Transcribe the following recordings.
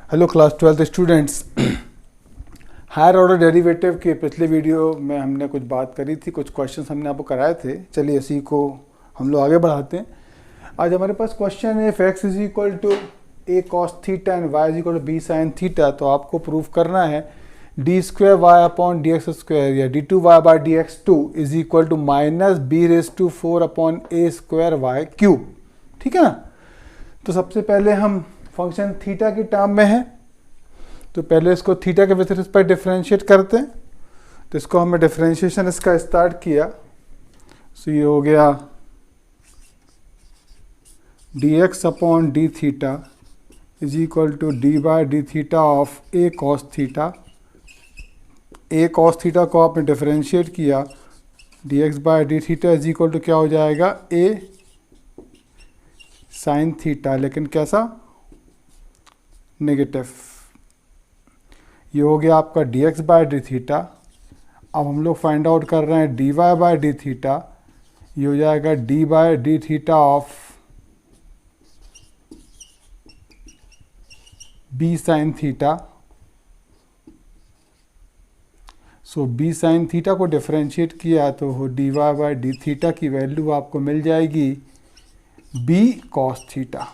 Hello class 12 students. Higher order derivative के पिछले video में हमने कुछ बात करी थी, कुछ क्वेश्चंस हमने आपको कराए थे। चलिए इसी को हम लोग आगे बढ़ाते हैं। आज हमारे पास क्वेश्चन है, if x is equal to a cos theta and y is equal to b sin theta, तो आपको प्रूफ करना है D square Y upon D x square या D two Y by D x two is equal to minus B raise to 4 upon A square Y cube. ठीक है ना। तो सबसे पहले हम फंक्शन थीटा की टर्म में है, तो पहले इसको थीटा के विथ रिस्पेक्ट डिफरेंशिएट करते हैं। तो इसको हमने डिफरेंशिएशन इसका स्टार्ट किया, सो ये हो गया d x upon d theta is equal to d by D theta of a cos theta. A cos theta को आपने डिफरेंशिएट किया, d x by D theta is equal to क्या हो जाएगा, ए साइन थीटा, लेकिन कैसा, नेगेटिव। ये हो गया आपका d x by D theta. अब हम लोग फाइंड आउट कर रहे हैं d Y by D theta, ये हो जाएगा d by D theta of b sine theta. So b sine theta को डिफरेंशिएट किया तो d Y by D theta की वैल्यू आपको मिल जाएगी बी कॉस थीटा।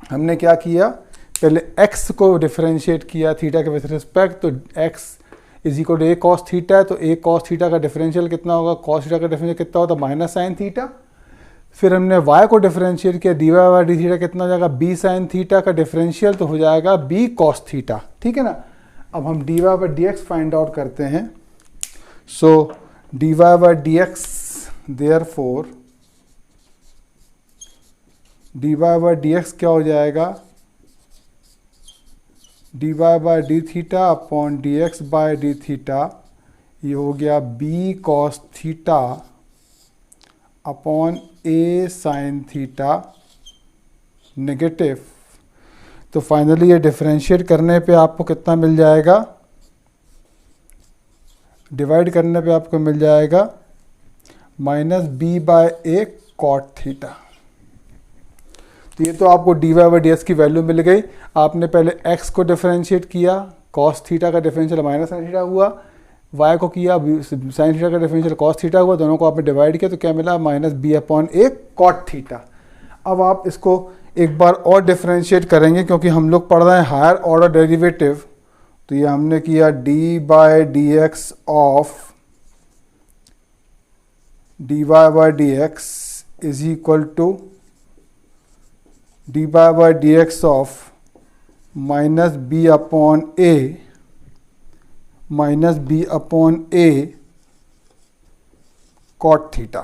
हमने क्या किया, पहले x को डिफरेंशिएट किया थीटा के विथ रिस्पेक्ट, तो x is equal to a cos theta है, तो ए कॉस थीटा का डिफरेंशियल कितना होगा, कॉस थीटा का डिफरेंशियल कितना होता है, माइनस साइन थीटा। फिर हमने y को डिफरेंशिएट किया, d Y by D theta कितना हो जाएगा, बी साइन थीटा का डिफरेंशियल तो हो जाएगा बी कॉस थीटा। ठीक है ना। अब हम D Y by D X find out करते हैं। So D Y by D X, therefore D Y by D X क्या हो जाएगा, D Y by D theta upon D x by D theta, ये हो गया B cos theta upon A sine theta, negative. तो finally ये differentiate करने पे आपको कितना मिल जाएगा, डिवाइड करने पे आपको मिल जाएगा minus b by a cot theta. तो ये तो आपको d Y by D x की वैल्यू मिल गई। आपने पहले x को डिफरेंशिएट किया, cos थीटा का डिफरेंशियल माइनस साइन थीटा हुआ, y को किया साइन थीटा का डिफरेंशियल cos थीटा हुआ, दोनों को आपने डिवाइड किया तो क्या मिला, minus b upon a cot theta. अब आप इसको एक बार और डिफरेंशिएट करेंगे क्योंकि हम लोग पढ़ रहे हैं हायर ऑर्डर डेरिवेटिव। तो ये हमने किया D by D x of d Y by D x is equal to d by by D x of minus b upon a cot theta.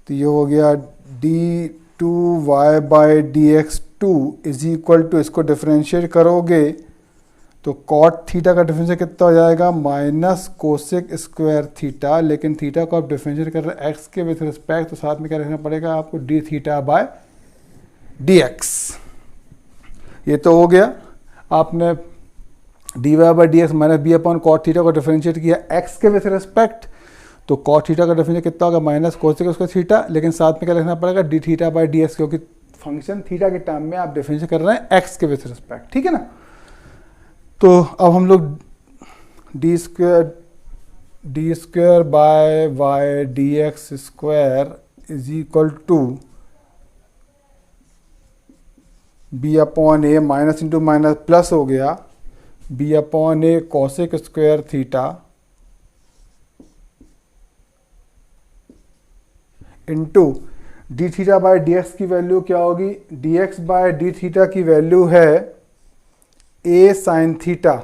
तो ये हो गया d two Y by D x two is equal to, इसको differentiate करोगे तो cot theta का differential कितना हो जाएगा, माइनस कोसेक स्क्वायर थीटा। लेकिन थीटा को आप डिफरेंशिएट कर रहे हैं एक्स के विथ रिस्पेक्ट, तो साथ में क्या रखना पड़ेगा आपको, d theta by d x. ये तो हो गया। आपने d Y by D x minus b upon cot theta को डिफरेंशिएट किया एक्स के विथ रिस्पेक्ट, तो कॉट थीटा का डिफरेंशियल कितना होगा, माइनस कोसेक स्क्वायर थीटा। लेकिन साथ में क्या लिखना पड़ेगा, D theta by D x, क्योंकि फंक्शन थीटा के टर्म में आप डिफरेंशिएट कर रहे हैं एक्स के विथ रिस्पेक्ट। ठीक है ना। तो अब हम लोग d square by y d x square is equal to b upon a, minus into minus plus हो गया, b upon a cosec square theta into d theta by D x की वैल्यू क्या होगी, d x by D theta की value है a sine theta,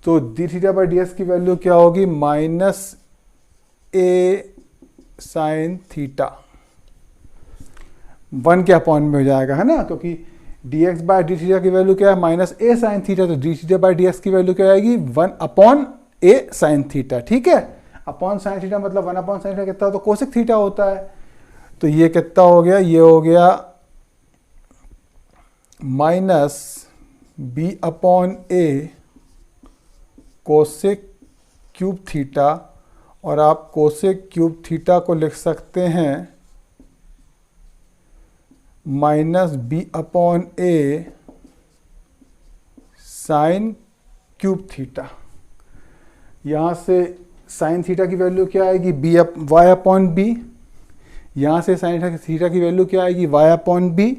तो D theta by D x की value क्या होगी, माइनस ए साइन थीटा। 1 के अपॉन में हो जाएगा, है ना, क्योंकि D x by D theta की वैल्यू क्या है, माइनस ए साइन थीटा, तो D theta by D x की वैल्यू क्या आएगी, 1 अपॉन ए साइन थीटा। ठीक है। अपॉन साइन थीटा मतलब 1 अपॉन साइन थीटा कितना होता है, कोसेक थीटा होता है। तो ये कितना हो गया, ये हो गया माइनस बी अपॉन ए कोसेक क्यूब थीटा, और आप कोसेक क्यूब थीटा को लिख सकते हैं minus b upon A sign cube theta, यहाँ से साइन थीटा की वैल्यू क्या आएगी बी वाई अपॉन बी, यहाँ से साइन थीटा की वैल्यू क्या आएगी वाई अपॉन बी।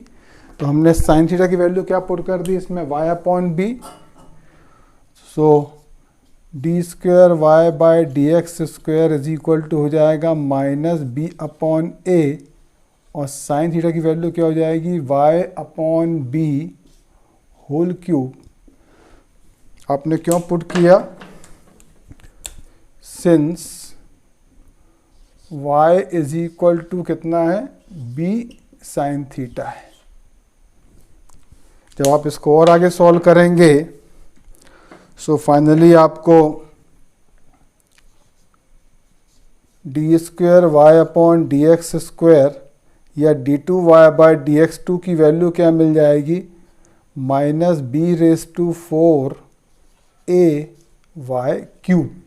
तो हमने साइन थीटा की वैल्यू क्या पुट कर दी इसमें y upon b. So d square y by d x square is equal to हो जाएगा माइनस बी अपॉन ए, और साइन थीटा की वैल्यू क्या हो जाएगी y upon b whole cube. आपने क्यों पुट किया, since y is equal to कितना है b साइन थीटा है। जब आप इसको और आगे सॉल्व करेंगे सो फाइनली आपको D square Y upon D x square या D two Y by D x two की वैल्यू क्या मिल जाएगी minus B raise to 4 A Y cube.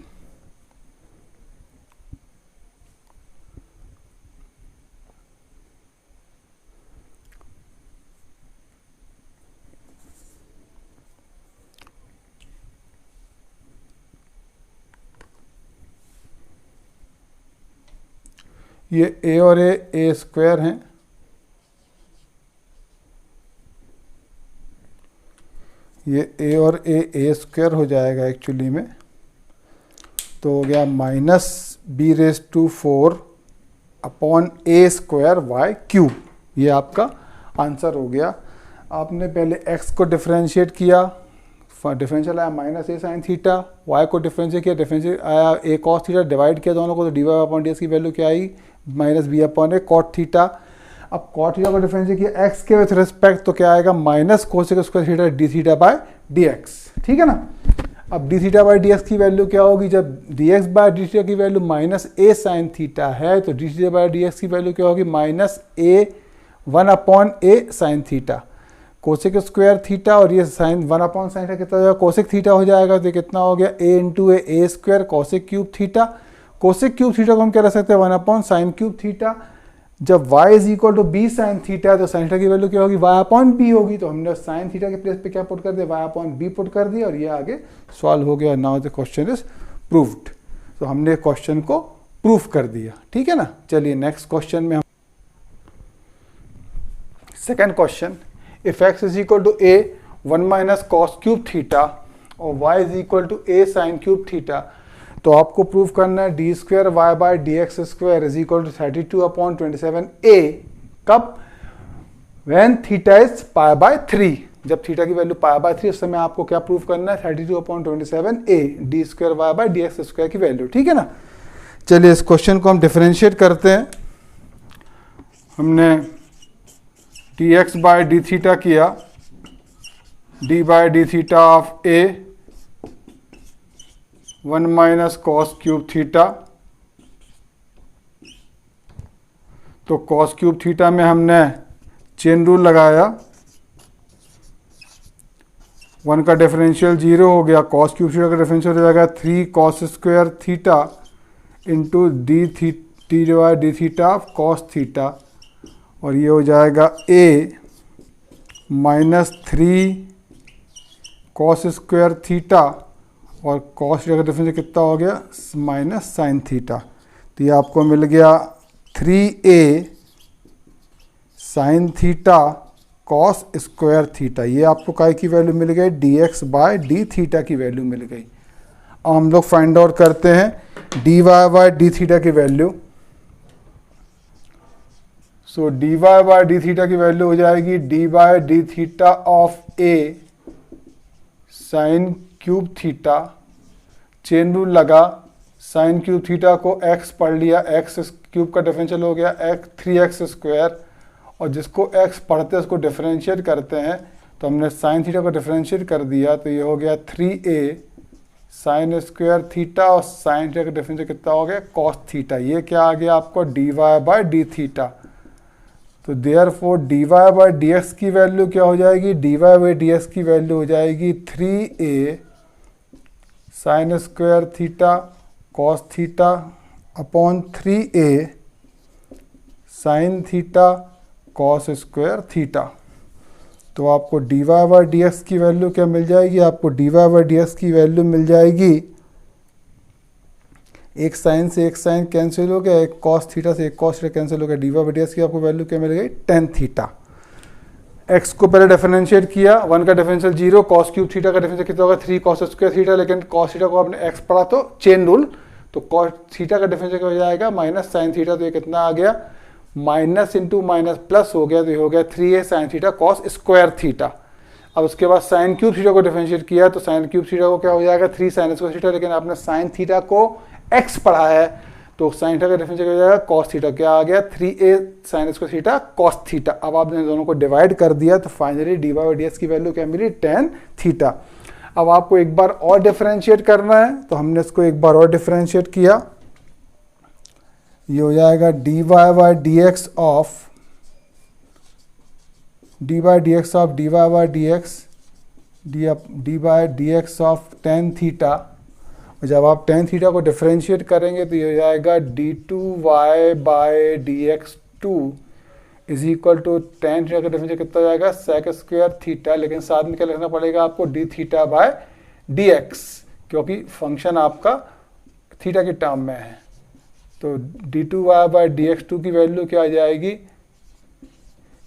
ये a और a स्क्वायर हैं, ये a और a स्क्वायर हो जाएगा एक्चुअली में, तो हो गया minus B raise to 4 upon a square Y cube. ये आपका आंसर हो गया। आपने पहले x को डिफरेंशिएट किया, डिफरेंशियल आया माइनस ए साइन थीटा, y को डिफरेंशिएट किया, डिफरेंशिएट आया a कॉस थीटा, डिवाइड किया दोनों को तो d y upon D x की वैल्यू क्या आई minus b upon a cot theta. अब कॉट थीटा को डिफरेंशिएट किया x के विथ रिस्पेक्ट तो क्या आएगा minus cosec square theta d theta by d x, ठीक है ना। अब d theta by D x की वैल्यू क्या होगी, जब D X by D theta की वैल्यू माइनस ए साइन थीटा है तो D theta by D x की वैल्यू क्या होगी minus A 1 upon A sine theta, cosec square theta और ये साइन 1 अपॉन साइन थीटा कितना हो जाएगा कोसेक थीटा हो जाएगा, तो कितना हो गया a into a square cosec cube theta. Cosec cube theta को हम क्या रख सकते हैं 1 अपॉन साइन क्यूब थीटा। जब y is equal to b sine theta है तो साइन थीटा की वैल्यू क्या होगी y अपॉन बी होगी, तो हमने साइन थीटा के प्लेस पे क्या पुट कर दिया y अपॉन बी पुट कर दिया और ये आगे सॉल्व हो गया। Now the question is proved. तो हमने क्वेश्चन को प्रूफ कर दिया, ठीक है ना। चलिए नेक्स्ट क्वेश्चन में हम second question, if x is equal to a 1 minus cos cube theta और y is equal to a sine cube theta, तो आपको प्रूव करना है D square y by D x square is equal to 32 upon 27 a. कब, when theta is pi by 3, जब theta की value pi by 3 उस समय आपको क्या प्रूव करना है 32 upon 27 a d square y by D x square की वैल्यू, ठीक है ना। चलिए इस क्वेश्चन को हम डिफरेंशिएट करते हैं। हमने D x by D theta किया, D by D theta of A 1 minus cos cube theta, तो कॉस क्यूब थीटा में हमने चेन रूल लगाया, 1 का डिफरेंशियल 0 हो गया, कॉस क्यूब थीटा का डिफरेंशियल हो जाएगा 3 cos square theta into D by D theta of cos theta, और ये हो जाएगा a minus 3 cos square theta और कॉस थीटा का डिफरेंस कितना हो गया माइनस साइन थीटा, तो ये आपको मिल गया 3a sine theta cos square theta. ये आपको काय की वैल्यू मिल गई dx बाय डी थीटा की वैल्यू मिल गई। अब हम लोग फाइंड आउट करते हैं dy बाय डी थीटा की value. So dy by D theta की वैल्यू हो जाएगी d by D theta of a sine cube theta, chain rule लगा, साइन क्यूब थीटा को x पढ़ लिया, x क्यूब का डिफरेंशियल हो गया 3x स्क्वायर, और जिसको x पढ़ते हैं उसको डिफरेंशिएट करते हैं, तो हमने साइन थीटा को डिफरेंशिएट कर दिया, तो ये हो गया 3a साइन स्क्वायर थीटा और साइन थीटा का डिफरेंशियल कितना हो गया कॉस थीटा। ये क्या आ गया आपको dy बाय डी थीटा। तो therefore dy by d x की वैल्यू क्या हो जाएगी, dy बाय डी एक्स की वैल्यू हो जाएगी 3a sine square theta cos theta upon 3a sine theta cos square theta. तो आपको d Y by D x की वैल्यू क्या मिल जाएगी, आपको d Y by D x की वैल्यू मिल जाएगी, एक साइन से एक साइन कैंसिल हो गया, एक कॉस थीटा से एक कॉस थीटा कैंसिल हो गया, d Y by D x की आपको वैल्यू क्या मिल गई, टेन थीटा। एक्स को पहले डिफरेंशिएट किया, 1 का डिफरेंशियल 0, कॉस क्यूब थीटा का डिफरेंशियल कितना होगा 3 कॉस स्क्वायर थीटा, लेकिन कॉस थीटा को आपने एक्स पढ़ा तो चेन रूल, तो कॉस थीटा का डिफरेंशियल क्या हो जाएगा माइनस साइन थीटा, तो ये कितना आ गया माइनस इंटू माइनस प्लस हो गया, तो ये हो गया 3a sine theta cos square theta. अब उसके बाद साइन क्यूब थीटा को डिफरेंशिएट किया तो साइन क्यूब थीटा को क्या हो जाएगा 3 साइन स्क्वायर थीटा, लेकिन आपने साइन थीटा को एक्स पढ़ा है तो साइन थीटा का डिफरेंशियल हो जाएगा कॉस थीटा, क्या आ गया 3a sine square theta cos theta. अब आपने दोनों को डिवाइड कर दिया तो finally d Y by D x की वैल्यू क्या मिली, टेन थीटा। अब आपको एक बार और डिफरेंशिएट करना है तो हमने इसको एक बार और डिफरेंशिएट किया, ये हो जाएगा D Y by D x of d by D x of d Y by D x d by D x of tan theta. और जब आप टेन थीटा को डिफरेंशिएट करेंगे तो ये हो जाएगा d two Y by D x two is equal to tan theta का डिफरेंशिएट कितना हो जाएगा सेक स्क्वायर थीटा, लेकिन साथ में क्या लिखना पड़ेगा आपको d theta by d x, क्योंकि फंक्शन आपका थीटा की टर्म में है। तो d two Y by D x two की वैल्यू क्या आ जाएगी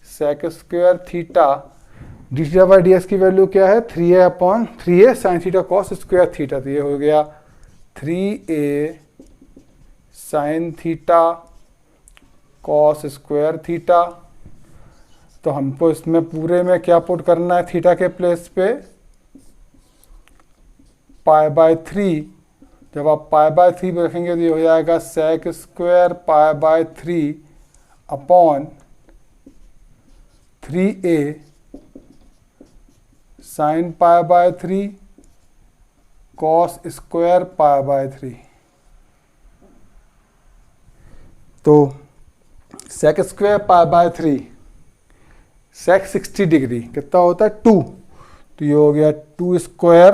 sec square theta, d theta by D x की वैल्यू क्या है 3a upon 3a sine theta cos square theta, तो ये हो गया 3a sine theta cos square theta. तो हमको इसमें पूरे में क्या पुट करना है, थीटा के प्लेस पे पाई बाय 3, जब आप पाई बाय 3 पे रखेंगे तो ये हो जाएगा sec square pi by 3 upon 3a sine pi by 3 cos square pi by 3। तो sec square pi by 3 sec 60 degree कितना होता है 2, तो ये हो गया 2 square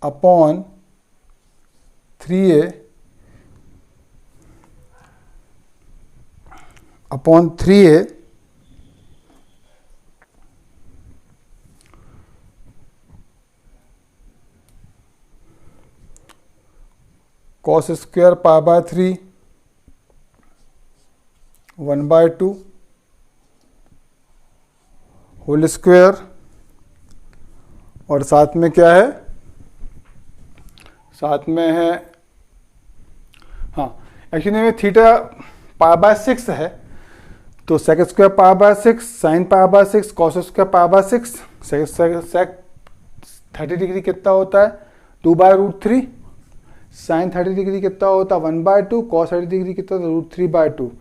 upon 3a upon 3a cos square pi by 3 1/2 whole square, और साथ में क्या है, साथ में है हाँ एक्चुअली में थीटा पाई बाय 6 है, तो sec square pi by 6 sine pi by 6 cos square pi by 6, sec 30 degree कितना होता है 2/√3, साइन 30 डिग्री कितना होता है 1/2, कॉस 30 डिग्री कितना होता है √3/2।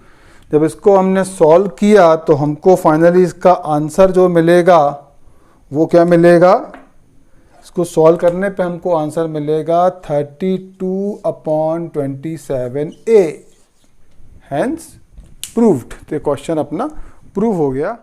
जब इसको हमने सॉल्व किया तो हमको फाइनली इसका आंसर जो मिलेगा वो क्या मिलेगा, इसको सॉल्व करने पे हमको आंसर मिलेगा 32/27a, हैंस प्रूव्ड। तो क्वेश्चन अपना प्रूव हो गया।